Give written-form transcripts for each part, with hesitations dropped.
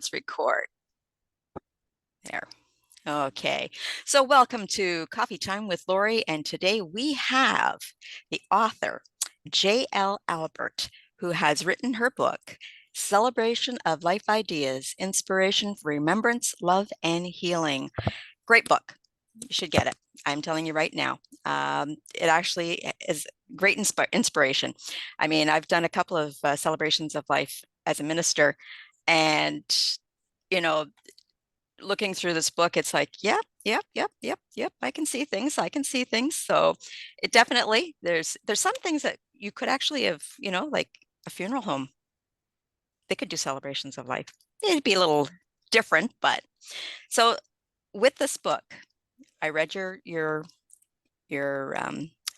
let's record. There. Okay. So welcome to Coffee Time with Lori, and today we have the author, J.L. Albert, who has written her book, Celebration of Life Ideas, Inspiration for Remembrance, Love, and Healing. Great book. You should get it. I'm telling you right now. It actually is great inspiration. I mean, I've done a couple of celebrations of life as a minister, and you know, looking through this book, it's like, yep. I can see things. I can see things. So it definitely there's some things that you could actually have, like a funeral home. They could do celebrations of life. It'd be a little different, but so with this book, I read your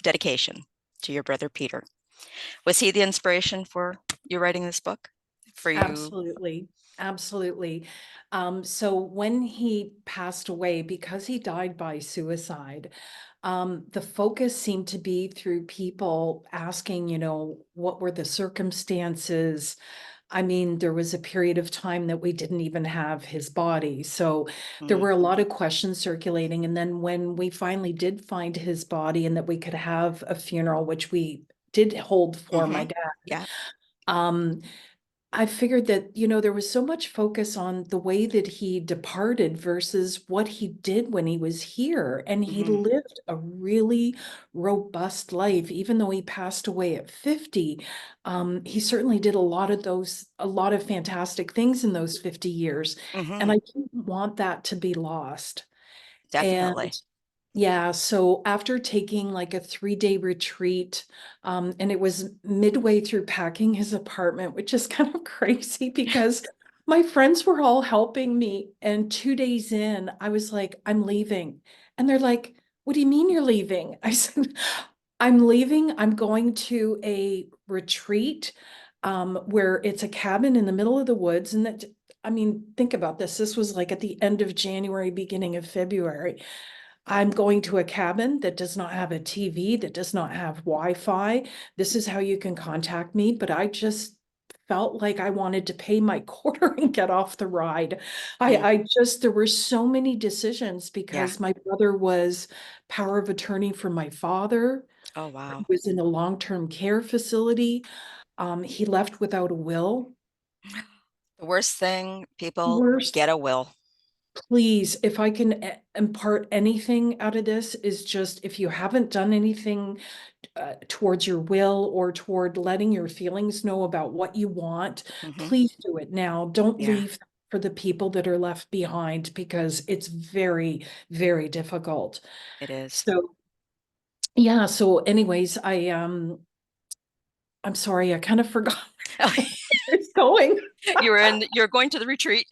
dedication to your brother Peter. Was he the inspiration for you writing this book? For you? Absolutely. Absolutely. So when he passed away, because he died by suicide, the focus seemed to be through people asking, what were the circumstances? I mean, there was a period of time that we didn't even have his body. So there Mm, were a lot of questions circulating. And then when we finally did find his body and that we could have a funeral, which we did hold for my hmm. dad, Yeah. um, I figured that, there was so much focus on the way that he departed versus what he did when he was here. And he Hmm. lived a really robust life, even though he passed away at 50. He certainly did a lot of fantastic things in those 50 years. And Hmm. I didn't want that to be lost. And Definitely. yeah, so after taking like a 3-day retreat, and it was midway through packing his apartment, which is kind of crazy because my friends were all helping me. And 2 days in, I was like, I'm leaving. And they're like, what do you mean you're leaving? I said, I'm leaving. I'm going to a retreat, where it's a cabin in the middle of the woods. And that, I mean, think about this. This was like at the end of January, beginning of February. I'm going to a cabin that does not have a TV, that does not have Wi-Fi. This is how you can contact me. But I just felt like I wanted to pay my quarter and get off the ride. Mm, There were so many decisions yeah. because my brother was power of attorney for my father, Oh, who wow. was in a long-term care facility. He left without a will. The worst thing, people Worst. get a will. Please, if I can impart anything out of this, is just if you haven't done anything towards your will or toward letting your feelings know about what you want, Hmm. please do it now. Don't Yeah, leave for the people that are left behind because it's very, very difficult. it is. So yeah, so anyways, I'm sorry, I kind of forgot where it's going. You're going to the retreat.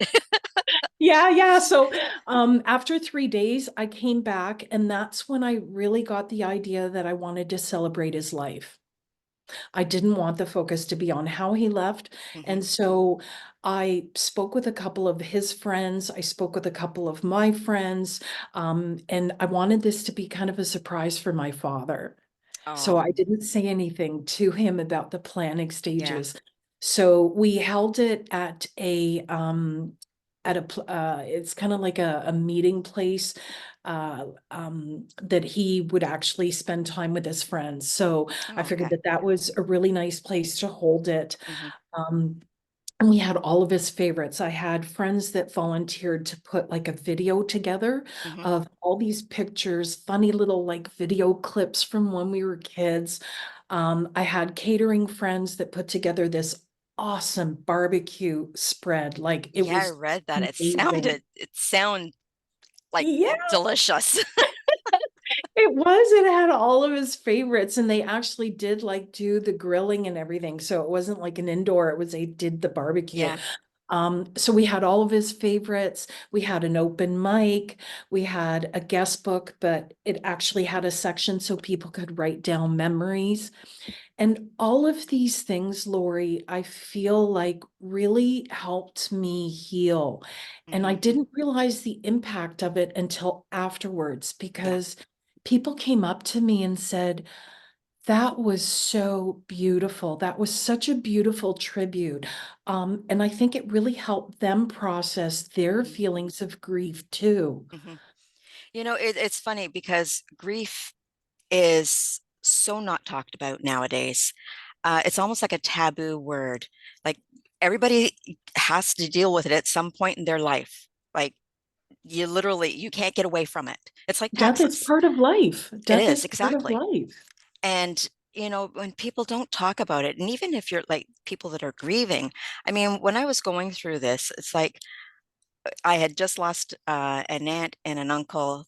Yeah, yeah. So after 3 days, I came back, and that's when I really got the idea that I wanted to celebrate his life. I didn't want the focus to be on how he left. Hmm. And so I spoke with a couple of his friends. I spoke with a couple of my friends. And I wanted this to be kind of a surprise for my father. So Oh, I didn't say anything to him about the planning yeah. stages. So we held it at it's kind of like a meeting place, that he would actually spend time with his friends. So I Oh, figured okay. that that was a really nice place to hold it. Hmm. Um, and we had all of his favorites. I had friends that volunteered to put like a video together Hmm. of all these pictures, funny little like video clips from when we were kids. I had catering friends that put together this awesome barbecue spread. Like it Yeah, I was read that. amazing. It sounded like Yeah, delicious. it was. It had all of his favorites, and they actually did like do the grilling and everything. So it wasn't like an indoor, it was they did the barbecue. Yeah. So we had all of his favorites. We had an open mic. We had a guest book, but it actually had a section so people could write down memories. And all of these things, Lori, I feel like really helped me heal. And I Hmm. didn't realize the impact of it until afterwards Yeah. because people came up to me and said, That was so beautiful. That was such a beautiful tribute. And I think it really helped them process their Mhm, feelings of grief too. mhm. It's funny because grief is so not talked about nowadays. It's almost like a taboo word. Like everybody has to deal with it at some point in their life. Like you can't get away from it. It's like Death is taxes. part of life. It Death is, is part of exactly. life. And when people don't talk about it, and even if you're like people that are grieving, I mean, when I was going through this, it's like I had just lost an aunt and an uncle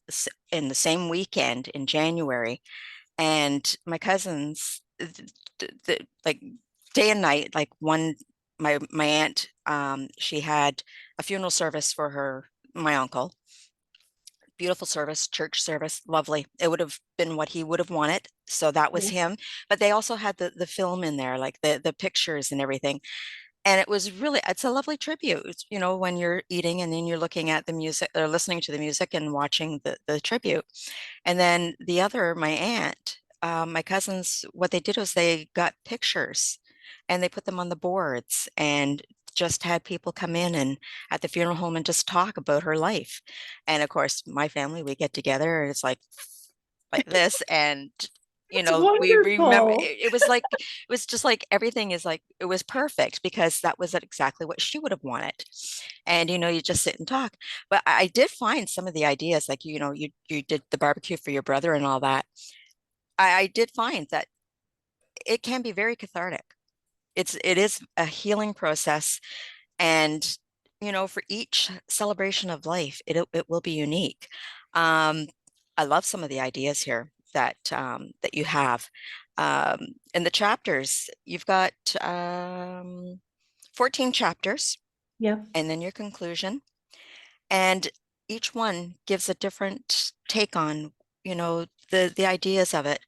in the same weekend in January, and my cousins, like day and night, like my aunt, she had a funeral service for my uncle. Beautiful service, church service, lovely. It would have been what he would have wanted. So that was Yeah. him. But they also had the film in there, like the pictures and everything. And it's a lovely tribute. When you're eating and then you're looking at the music or listening to the music and watching the tribute. And then my aunt, my cousins, what they did was they got pictures and they put them on the boards and just had people come in and at the funeral home and just talk about her life. And of course, my family, we get together and it's like this. And It's we remember wonderful. it was just like everything is like it was perfect because that was exactly what she would have wanted. And you just sit and talk. But I did find some of the ideas, like you did the barbecue for your brother and all that. I did find that it can be very cathartic. It is a healing process, and for each celebration of life, it will be unique. Um, I love some of the ideas here that you have. Um, in the chapters, you've got 14 chapters, Yeah. and then your conclusion. And each one gives a different take on the ideas of it.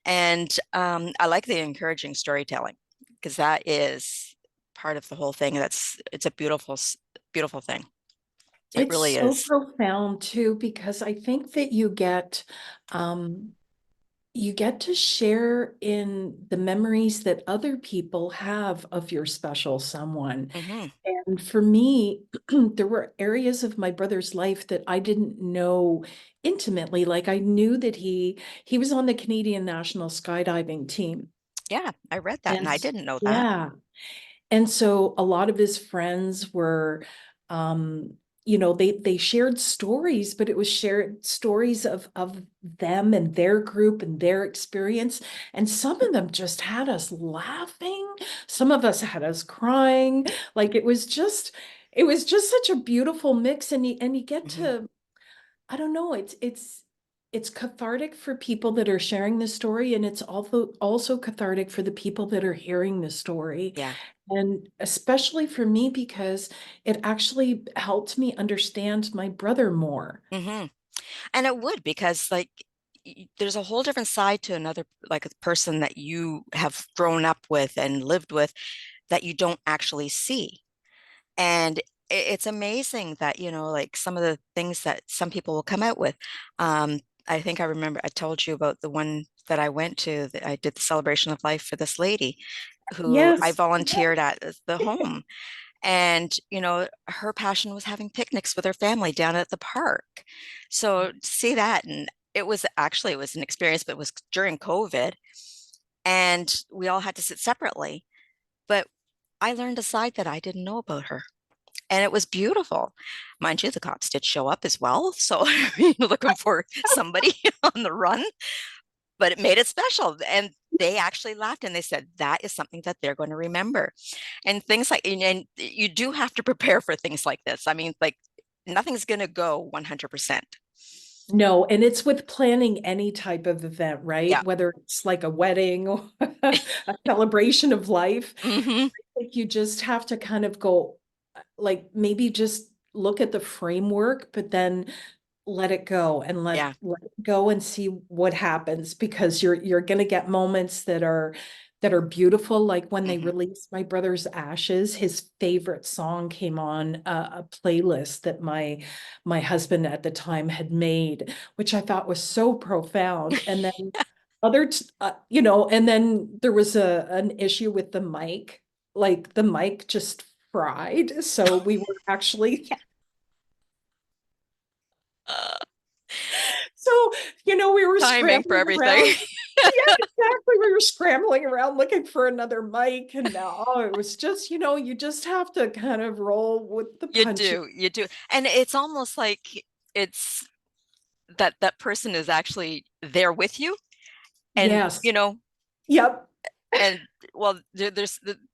And I like the encouraging storytelling because that is part of the whole thing. It's a beautiful thing. It It's really so is. profound too, because I think that um, you get to share in the memories that other people have of your special someone. Hmm. And for me, there were areas of my brother's life that I didn't know intimately. Like I knew that he was on the Canadian national skydiving team. Yeah, I read that And and I didn't know that. yeah. And so a lot of his friends were, um, they shared stories, but it was shared stories of them and their group and their experience. And some of them just had us laughing. Some of us had us crying. Like it was just such a beautiful mix. And you get Hmm. to, I don't know, it's cathartic for people that are sharing the story, and it's also cathartic for the people that are hearing the story. Yeah. And especially for me, because it actually helped me understand my brother more. Hmm. And it would because like there's a whole different side to another like a person that you have grown up with and lived with that you don't actually see. And it's amazing that, like some of the things that some people will come out with. Um, I think I remember I told you about the one that I went to, that I did the celebration of life for this lady who I Yes. volunteered at the home. And, her passion was having picnics with her family down at the park. So to see that, and it was an experience, but it was during COVID and we all had to sit separately. But I learned a side that I didn't know about her. And it was beautiful. Mind you, the cops did show up as well. So looking for somebody on the run, but it made it special. And they actually laughed and they said that is something that they're going to remember. And things like, and you do have to prepare for things like this. I mean, like nothing's going to go 100%. No, and it's with planning any type of event, right? Yeah. Whether it's like a wedding or a celebration of life. Hmm. Like you just have to kind of go, like maybe just look at the framework, but then let it go and let Yeah. let it go and see what happens, because you're going to get moments that are beautiful. Like when they Hmm. released my brother's ashes, his favorite song came on a playlist that my husband at the time had made, which I thought was so profound. And then and then there was an issue with the mic. Like the mic just fried. So we were actually, Uh, so, we were timing for scrambling everything. around. Yeah, exactly. We were scrambling around looking for another mic. And now it was just, you just have to kind of roll with the You punches. do, you do. And it's almost like it's that person is actually there with you. And, Yes. Yep. and well,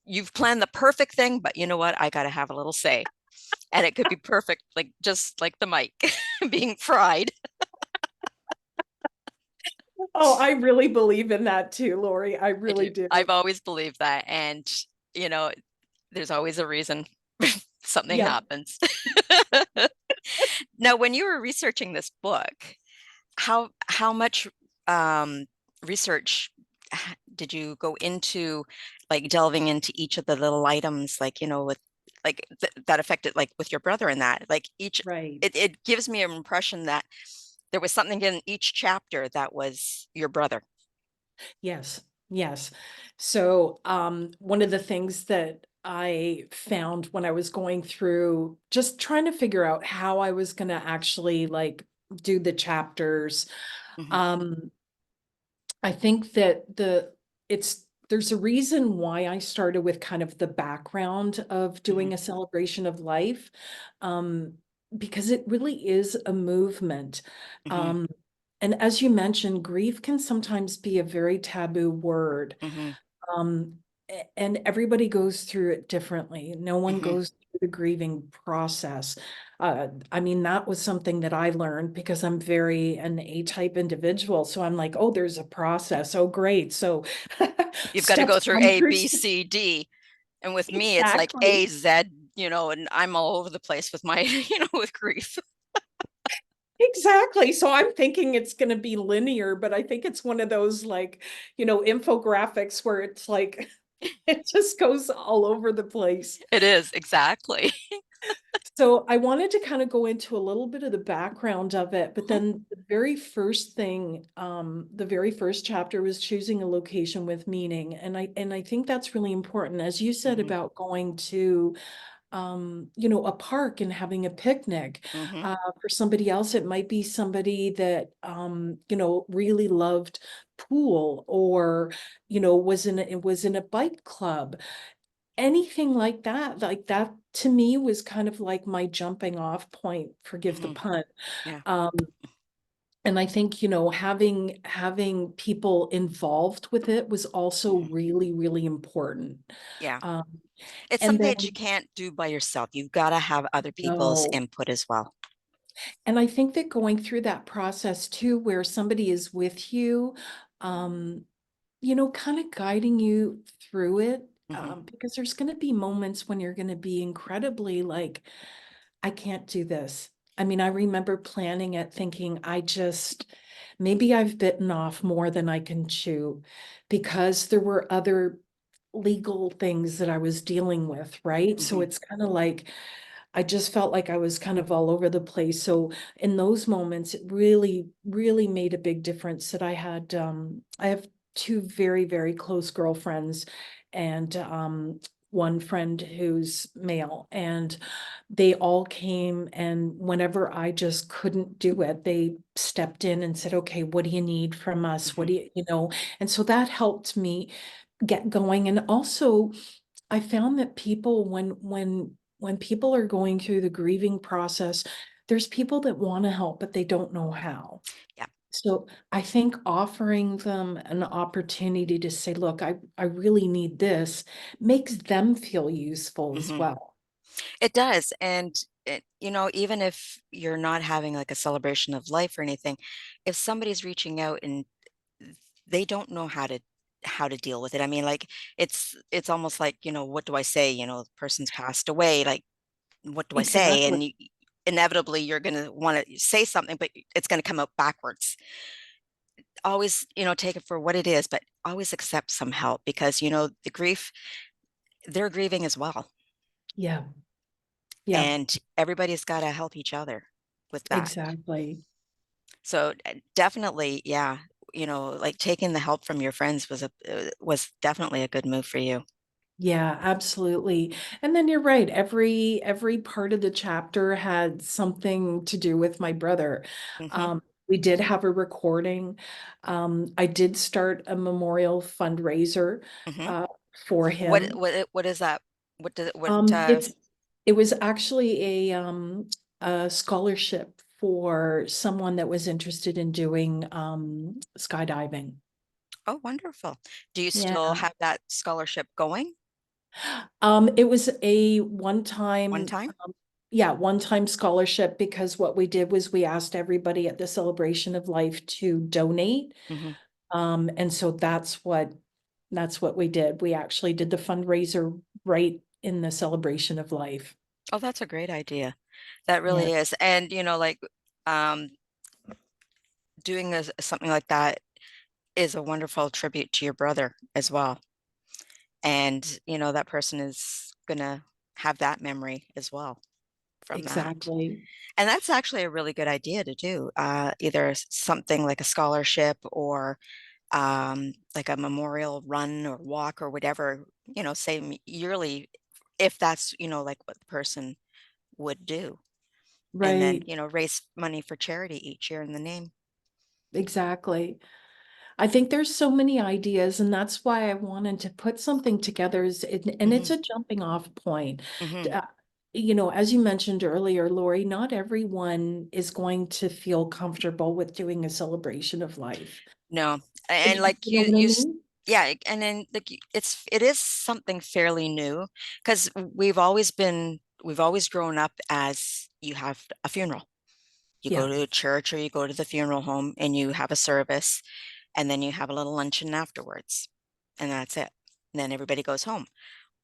you've planned the perfect thing, but you know what? I got to have a little say. And it could be perfect, like just like the mic being fried. Oh, I really believe in that too, Lori. I I really do. do. I've always believed that. And, you know, there's always a reason something Yep. happens. Now, when you were researching this book, how much um, research did you go into, like delving into each of the little items, like with like that affected, like with your brother and that, like each Right. it gives me an impression that there was something in each chapter that was your brother. Yes, yes. So, one of the things that I found when I was going through just trying to figure out how I was going to actually like do the chapters, Hmm. um, I think that there's a reason why I started with kind of the background of Hmm. doing a celebration of life, um, because it really is a movement. Hmm. Um, and as you mentioned, grief can sometimes be a very taboo word. Hmm. And everybody goes through it differently. No one Hmm. goes through the grieving process. I mean, that was something that I learned because I'm very an A-type individual. So I'm like, oh, there's a process. Oh, great. So You've got to steps go through one A, through B, C, D. And with me, it's like exactly. A, Z, and I'm all over the place with my, with grief. Exactly. So I'm thinking it's going to be linear, but I think it's one of those like, infographics where it's like it just goes all over the place. It is, exactly. So I wanted to kind of go into a little bit of the background of it, but Mhm. then the very first chapter was choosing a location with meaning. And I think that's really important. As you said Mhm. about going to a park and having a picnic. Mhm. For somebody else, it might be somebody that really loved pool or, was in a bike club, anything like that to me was kind of like my jumping off point, forgive the Mhm. pun. Yeah. Um, and I think, having people involved with it was also Mhm. really, really important. Yeah. Um, It's and something that you then, can't do by yourself. You've got to have other people's no, input as well. and I think that going through that process too, where somebody is with you, um, kind of guiding you through it, Mhm. because there's going to be moments when you're going to be incredibly like, I can't do this. I mean, I remember planning it thinking, maybe I've bitten off more than I can chew because there were other legal things that I was dealing with, right? So Mhm. it's kind of like, I just felt like I was kind of all over the place. So in those moments, it really, really made a big difference that I have two very, very close girlfriends and one friend who's male. And they all came, and whenever I just couldn't do it, they stepped in and said, okay, what do you need from us? What Mhm. do and so that helped me get going. And also I found that people, when people are going through the grieving process, there's people that want to help, but they don't know how. Yeah. So I think offering them an opportunity to say, look, I really need this makes them feel useful as Mhm. well. It does. And even if you're not having like a celebration of life or anything, if somebody's reaching out and they don't know how to deal with it. I mean, like it's almost like, what do I say? The person's passed away. Like, what do I say? Exactly. And inevitably you're going to want to say something, but it's going to come out backwards. Always, take it for what it is, but always accept some help because, the grief, they're grieving as well. Yeah. Yeah. And everybody's got to help each other with that. Exactly. So definitely, yeah. like taking the help from your friends was definitely a good move for you. Yeah, absolutely. And then you're right. Every part of the chapter had something to do with my brother. Hmm. We did have a recording. I did start a memorial fundraiser Hmm. uh, for What him. what is that? What does what Um, it's it was actually a scholarship for someone that was interested in doing skydiving. Oh, wonderful. Do you Yeah. still have that scholarship going It was a one one-time, time? yeah, one-time scholarship because what we did was we asked everybody at the Celebration of Life to donate. Hmm. And so that's what we did. We actually did the fundraiser right in the Celebration of Life. Oh, that's a great idea. That Yeah, really is. And like um doing something like that is a wonderful tribute to your brother as well. And that person is gonna have that memory as well from that. exactly. And that's actually a really good idea to do. Either something like a scholarship or like a memorial run or walk or whatever, say yearly, if that's, like what the person would do. And then, Right, raise money for charity each year in the name. exactly. I think there's so many ideas, and that's why I wanted to put something together. And Hmm. it's a jumping off point. Hmm. Uh, as you mentioned earlier, Lori, not everyone is going to feel comfortable with doing a celebration of life. No, and You like know what I mean? yeah, and then like it is something fairly new because we've always grown up as you have a funeral. You go Yeah, to a church or you go to the funeral home and you have a service and then you have a little luncheon afterwards and that's it. And then everybody goes home.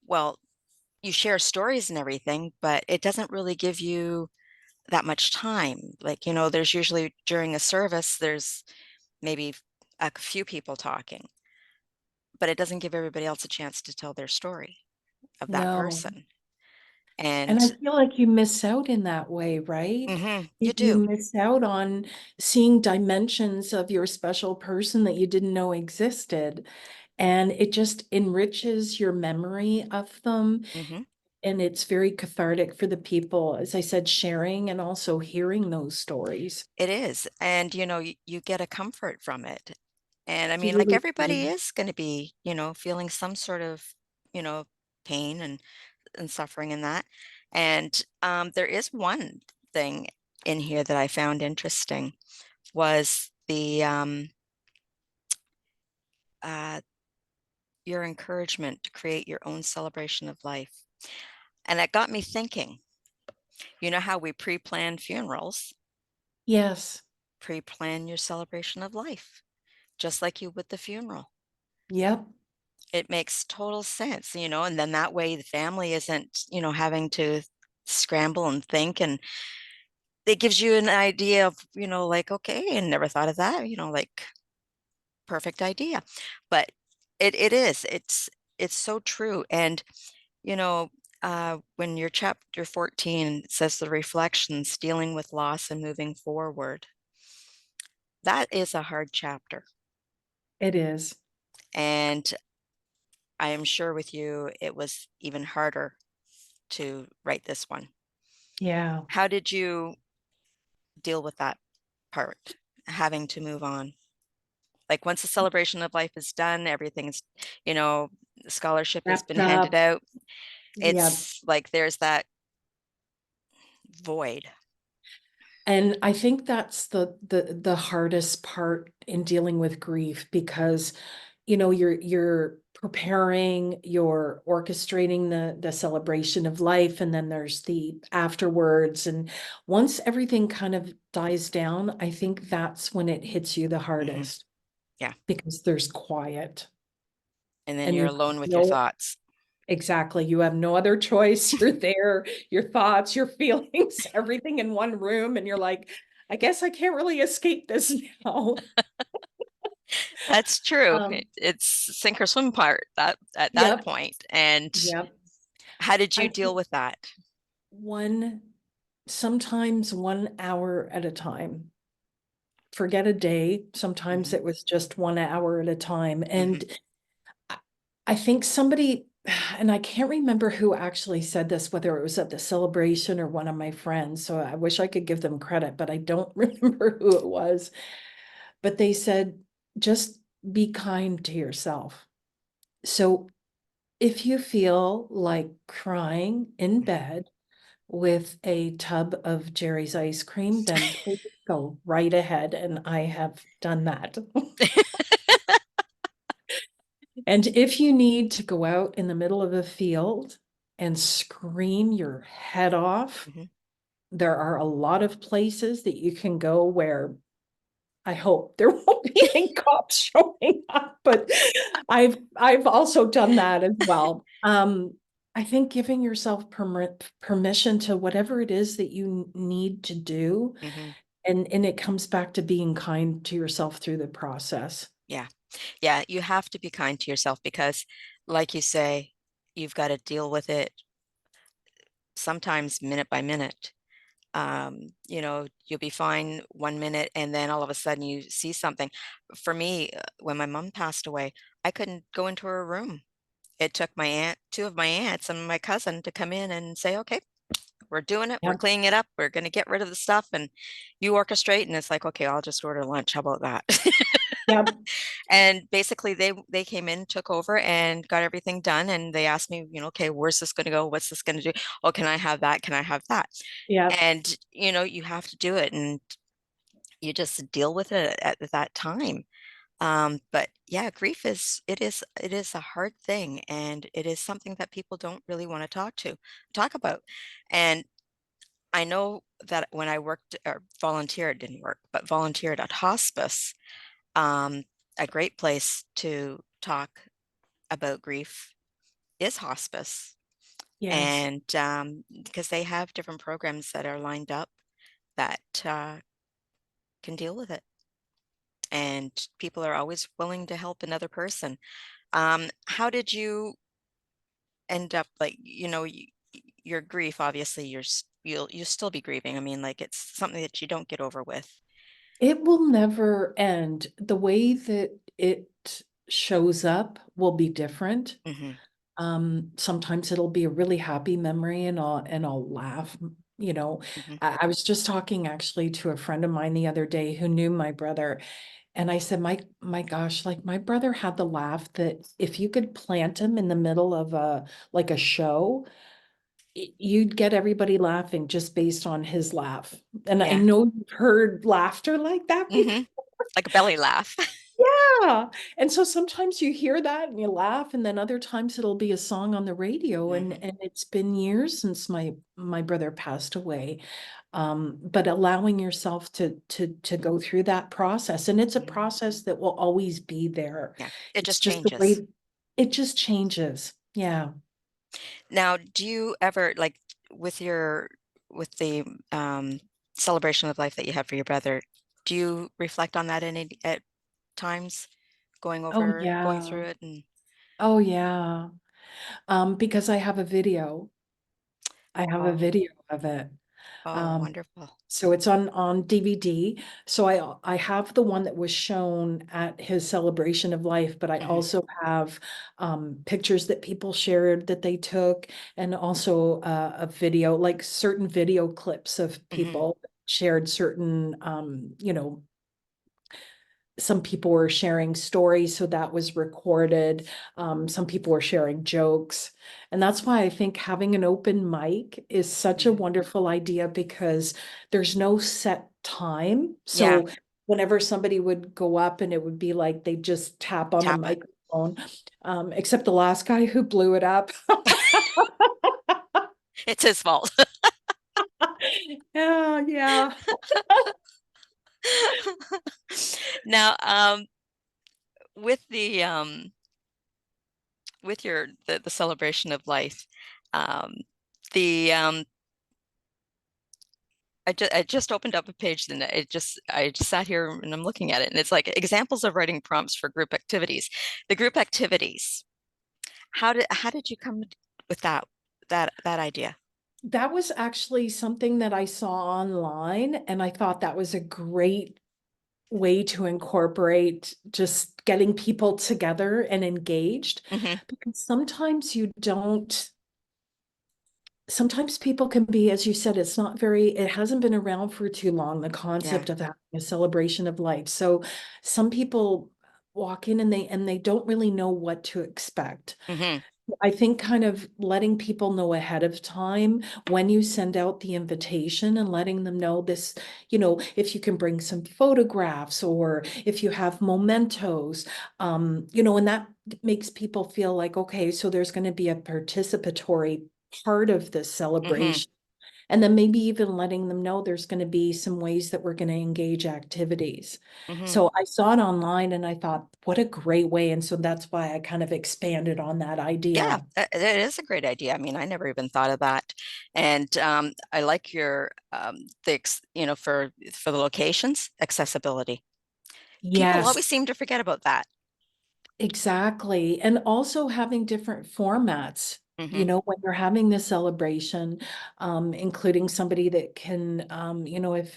Well, you share stories and everything, but it doesn't really give you that much time. Like, there's usually during a service, there's maybe a few people talking, but it doesn't give everybody else a chance to tell their story of that no. person. And I And feel like you miss out in that way, right? you You do. miss out on seeing dimensions of your special person that you didn't know existed. And it just enriches your memory of them. Hmm. And it's very cathartic for the people, as I said, sharing and also hearing those stories. It is. And, you get a comfort from it. And I You mean, like really everybody do. is going to be, feeling some sort of, you know, pain and suffering in that. And there is one thing in here that I found interesting was uh, your encouragement to create your own celebration of life. And it got me thinking, how we pre-plan funerals, Yes. pre-plan your celebration of life, just like you with the funeral. Yep. It makes total sense, and then that way the family isn't, having to scramble and think, and it gives you an idea of, like, okay, I never thought of that, like perfect idea. But it's so true. And, you know, when your chapter 14 says the reflections dealing with loss and moving forward, that is a hard chapter. It is. And I am sure with you, it was even harder to write this one. Yeah. How did you deal with that part, having to move on? Like once the celebration of life is done, everything's, you know, the scholarship has been Wrapped handed up. out. Yeah. It's like there's that void. And I think that's the hardest part in dealing with grief because you're preparing, you're orchestrating the celebration of life, and then there's the afterwards. And once everything kind of dies down, I think that's when it hits you the Hmm. hardest Yeah. because there's quiet And then and you're you have alone with your no thoughts. exactly, you have no other choice. You're there, your thoughts, your feelings, everything in one room, and you're like, I guess I can't really escape this now. That's true. Um, It's sink or swim part that at that yep, point. And yep. how did you I deal think with that? one sometimes 1 hour at a time. forget a day. Sometimes Hmm. it was just 1 hour at a time. Hmm. And I I think somebody, and I can't remember who actually said this, whether it was at the celebration or one of my friends. So I wish I could give them credit, but I don't remember who it was. But they said, just be kind to yourself. So if you feel like crying in bed with a tub of Jerry's ice cream, then please go right ahead. And I have done that. And if you need to go out in the middle of a field and scream your head off, Hmm. there are a lot of places that you can go where I hope there won't be any cops showing up, but I've also done that as well. I think giving yourself permission to whatever it is that you need to do, Hmm. and it comes back to being kind to yourself through the process. Yeah. Yeah. You have to be kind to yourself because, like you say, you've got to deal with it sometimes minute by minute. You'll be fine 1 minute and then all of a sudden you see something. For me, when my mom passed away, I couldn't go into her room. It took two of my aunts and my cousin to come in and say, okay, we're doing it. We're Yeah, cleaning it up. We're going to get rid of the stuff and you orchestrate. And it's like, okay, I'll just order lunch. How about that? yeah, And basically they came in, took over and got everything done. And they asked me, okay, where's this going to go? What's this going to do? Oh, can I have that? Can I have that? yeah. And you have to do it and you just deal with it at that time. But yeah, grief it is a hard thing and it is something that people don't really want to talk about. And I know that when I worked or volunteered, didn't work, but volunteered at hospice, um, a great place to talk about grief is hospice. Yes. And because they have different programs that are lined up that can deal with it. And people are always willing to help another person. How did you end up like, your grief, obviously you'll still be grieving. I mean, like it's something that you don't get over with. It will never end. The way that it shows up will be different. Hmm. Sometimes it'll be a really happy memory and I'll laugh, you know. Hmm. I was just talking actually to a friend of mine the other day who knew my brother, and I said, my gosh, like my brother had the laugh that if you could plant him in the middle of a show, you'd get everybody laughing just based on his laugh. And I Yeah. know you've heard laughter like that before. Hmm. Like a belly laugh. Yeah. And so sometimes you hear that and you laugh, and then other times it'll be a song on the radio. And Hmm. and it's been years since my brother passed away. But allowing yourself to go through that process, and it's a Hmm. process that will always be there. Yeah, it It's just just the changes. way it just changes. Yeah. Now, do you ever like with the celebration of life that you have for your brother, do you reflect on that any at times, Oh going yeah. through it and Oh yeah. Because I have a video. I have a oh, video of it. oh, Um, wonderful. so it's on DVD. So I have the one that was shown at his celebration of life, but I Hmm. also have pictures that people shared that they took, and also a video, like certain video clips of Hmm. people shared certain some people were sharing stories, so that was recorded. Some people were sharing jokes. And that's why I think having an open mic is such a Hmm. wonderful idea, because there's no set time. Yeah, So whenever somebody would go up, and it would be like they just tap on the tap it. microphone, except the last guy who blew it up. It's his fault. Yeah, yeah. Now, with the celebration of life, um, the I just opened up a page and I just sat here and I'm looking at it and it's like examples of writing prompts for group activities. The group activities. How did you come with that idea? That was actually something that I saw online, and I thought that was a great way to incorporate just getting people together and engaged Hmm. because sometimes people can be, as you said, it hasn't been around for too long, the Yeah. concept of having a celebration of life. So some people walk in and they don't really know what to expect. Hmm. I think kind of letting people know ahead of time when you send out the invitation and letting them know this, if you can bring some photographs or if you have mementos, and that makes people feel like, okay, so there's going to be a participatory part of this Hmm. celebration. And then maybe even letting them know there's going to be some ways that we're going to engage activities. Hmm. So I saw it online and I thought, what a great way. And so that's why I kind of expanded on that Yeah, idea. it is a great idea. I mean, I never even thought of that. And I like your for the locations, accessibility. People Yes, always seem to forget about that. exactly. And also having different formats. Hmm. When you're having this celebration, including somebody that can,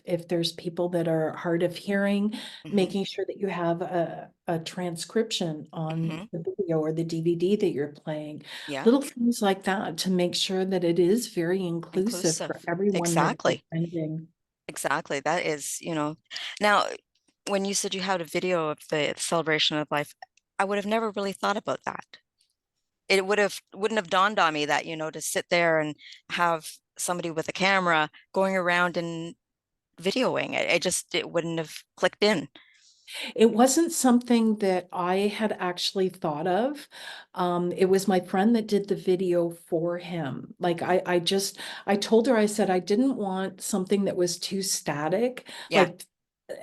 if there's people that are hard of hearing, Hmm. making sure that you have a transcription on Hmm. the video or the DVD that you're playing, Yeah, little things like that to make sure that it is very inclusive for inclusive. everyone that is Exactly. attending. Exactly. That is, now when you said you had a video of the celebration of life, I would have never really thought about that. It wouldn't have dawned on me that, to sit there and have somebody with a camera going around and videoing it. It wouldn't have clicked in. It wasn't something that I had actually thought of. It was my friend that did the video for him. Like I told her, I said I didn't want something that was too static. Yeah. Like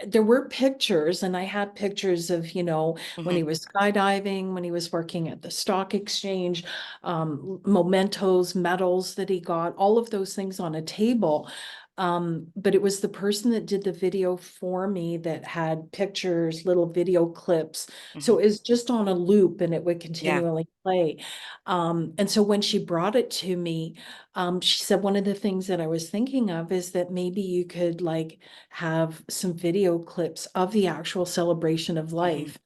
there were pictures, and I had pictures of, when Hmm. he was skydiving, when he was working at the stock exchange, mementos, medals that he got, all of those things on a table. But it was the person that did the video for me that had pictures, little video clips. Hmm. So it was just on a loop and it would Yeah. continually play. And so when she brought it to me, she said one of the things that I was thinking of is that maybe you could like have some video clips of the actual celebration of Hmm. life.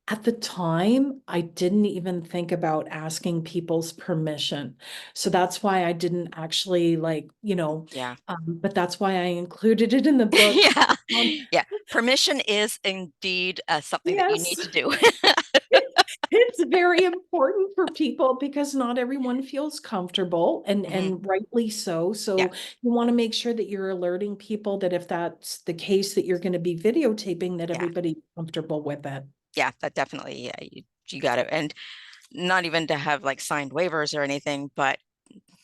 At the time, I didn't even think about asking people's permission. So that's why I didn't actually Yeah. but that's why I included it in the book. Yeah. Um, Yeah. Permission is indeed something that you yes. need to do. It's very important for people because not everyone feels comfortable and Hmm. rightly so. Yeah. So you want to make sure that you're alerting people that if that's the case that you're going to be videotaping that Yeah. everybody's comfortable with it. Yeah. That definitely, yeah, you got it. And not even to have like signed waivers or anything, but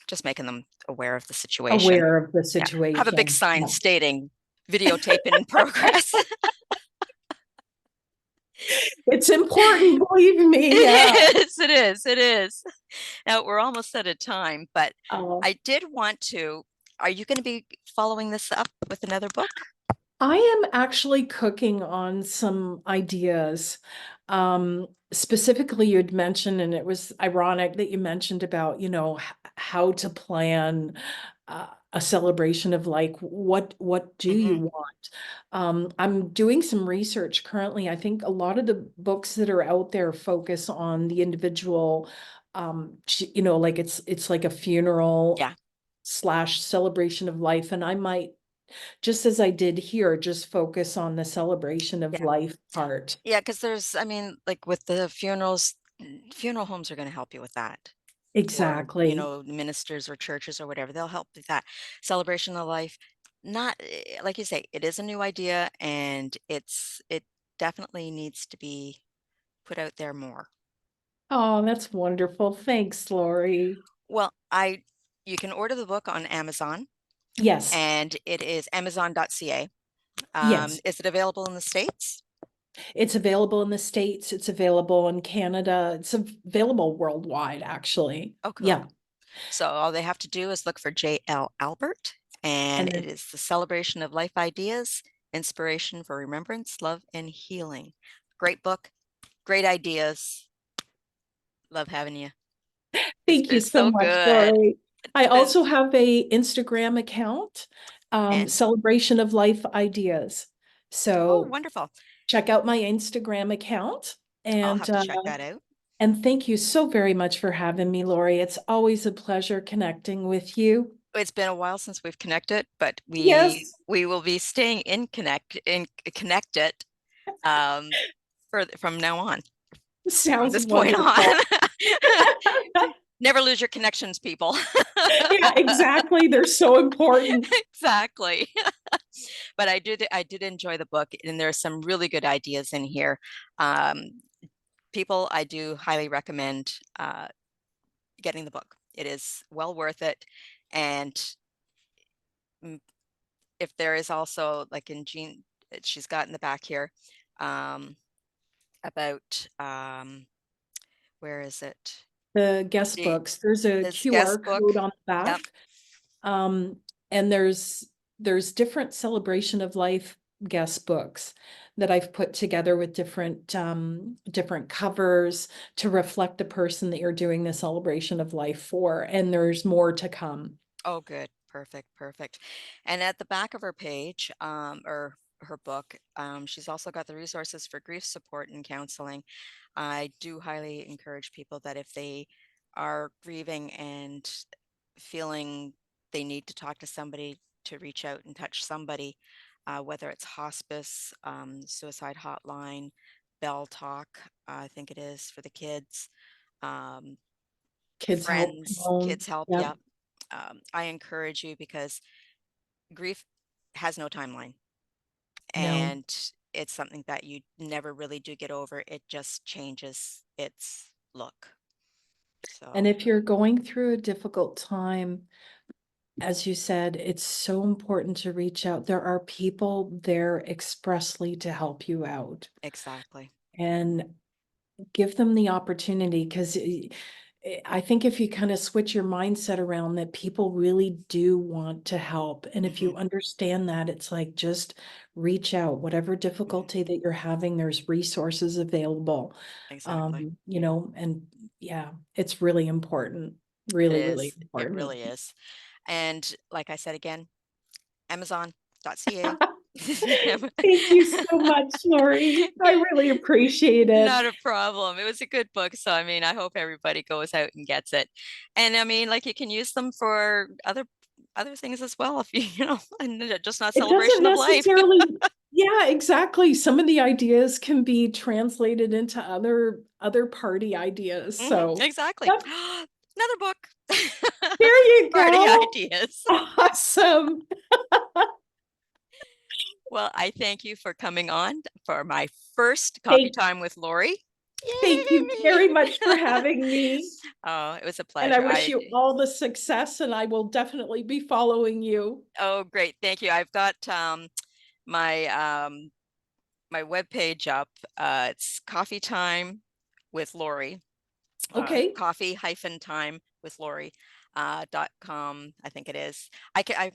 just making them aware of the situation. Aware of the Yeah. Have a big situation. sign Yeah. stating videotape in progress. It's important, believe me. Yeah. It is, it is, it is. Now we're almost out of time, but Uh, I did want to. Are you going to be following this up with another book? I am actually cooking on some ideas. Specifically, you'd mentioned, and it was ironic that you mentioned about, how to plan a celebration of like what do you Hmm. want? I'm doing some research currently. I think a lot of the books that are out there focus on the individual, like it's like a funeral Yeah, slash celebration of life, and I might just as I did here, just focus on the celebration of yeah, life part. yeah. Because I mean, like with the funerals, funeral homes are going to help you with that. Or, Exactly. ministers or churches or whatever, they'll help with that celebration of life. Not like you say, it is a new idea and it definitely needs to be put out there more. Oh, that's wonderful. Thanks, Lori. Well, you can order the book on Amazon Yes, and it is amazon.ca. yes. Is it available in the States? It's available in the States. It's available in Canada. It's available worldwide, actually. Oh, cool. Yeah. So all they have to do is look for J.L. Albert, and And it then is the celebration of life ideas, inspiration for remembrance, love, and healing. Great book, great ideas. Love having you. It's thank you been so so much, good. Lori. I It's been, also have a Instagram account, and Celebration of Life Ideas. Oh, So wonderful. check out my Instagram account. I'll And have to check that out. thank you so very much for having me, Lori. It's always a pleasure connecting with you. It's been a while since we've connected, but we Yes, we will be staying in connected um from now on, from sounds this point on. wonderful. Never lose your connections, people. Yeah, exactly. They're so important. Exactly. But I did enjoy the book, and there are some really good ideas in here. Um, People, I do highly recommend getting the book. It is well worth it. And mm, if there is also, like in Jean, she's got in the back here, um, about where is it? The guest The books, there's a This QR guest book. code on the Yep. back. Um, and there's different celebration of life guest books that I've put together with different covers to reflect the person that you're doing the celebration of life for. And there's more to come. Oh, good. Perfect. Perfect. And at the back of her page, or her book, she's also got the resources for grief support and counseling. I do highly encourage people that if they are grieving and feeling they need to talk to somebody, to reach out and touch somebody, whether it's hospice, suicide hotline, Bell Talk, I think it is for the kids, um, Kids help friends, phone. kids help. Yep. Yep. I encourage you because grief has no timeline, No. and it's something that you never really do get over. It just changes its look. And So if you're going through a difficult time, as you said, it's so important to reach out. There are people there expressly to help you out. exactly. And give them the opportunity because I think if you kind of switch your mindset around that people really do want to help. And if Hmm. you understand that, it's like just reach out, whatever Hmm. difficulty that you're having, there's resources available. Exactly. And yeah, it's really important. It Really, really is. It important. really is. And like I said again, Amazon.ca. Thank you so much, Lori. I really appreciate it. Not a problem. It was a good book. So, I mean, I hope everybody goes out and gets it. And I mean, like you can use them for other things as well, if you, and just not It doesn't celebration of life. necessarily, yeah, exactly. Some of the ideas can be translated into other party ideas. So, Exactly. yep, Another book. there you Party go. ideas. Awesome. Well, I thank you for coming on for my first coffee Thank, time with Lori. thank you very much for Yay! having me. Oh, it was a And I pleasure. wish you all the success, and I will definitely be following you. Oh, great. Thank you. I've got my my webpage up. It's Coffee Time with Lori. Okay. Coffee hyphen time with Lori .com, I think it is.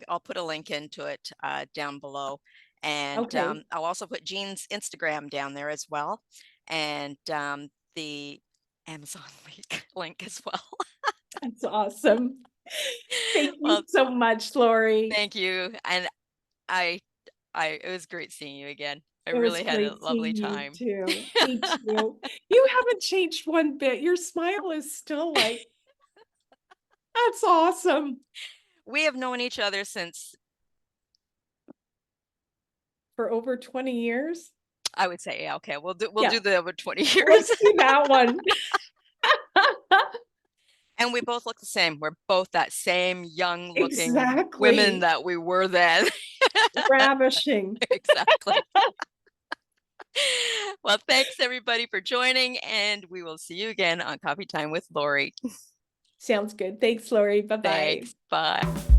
I'll put a link into it down below. And Okay. I'll also put Jean's Instagram down there as well. And the Amazon link as well. That's awesome. Thank you Well, so much, Lori. thank you. And I it was great seeing you again. I It was really had a great lovely seeing you time. too. Me too. You haven't changed one bit. Your smile is still like, that's awesome. We have known each other since, For over 20 years. I would say, yeah, okay, we'll do Yeah, the over 20 years. let's do that one. And we both look the same. We're both that same young looking women Exactly. that we were then. Ravishing. Exactly. Well, thanks everybody for joining, and we will see you again on Coffee Time with Lori. Sounds good. Thanks, Lori. Bye bye. Thanks. Bye.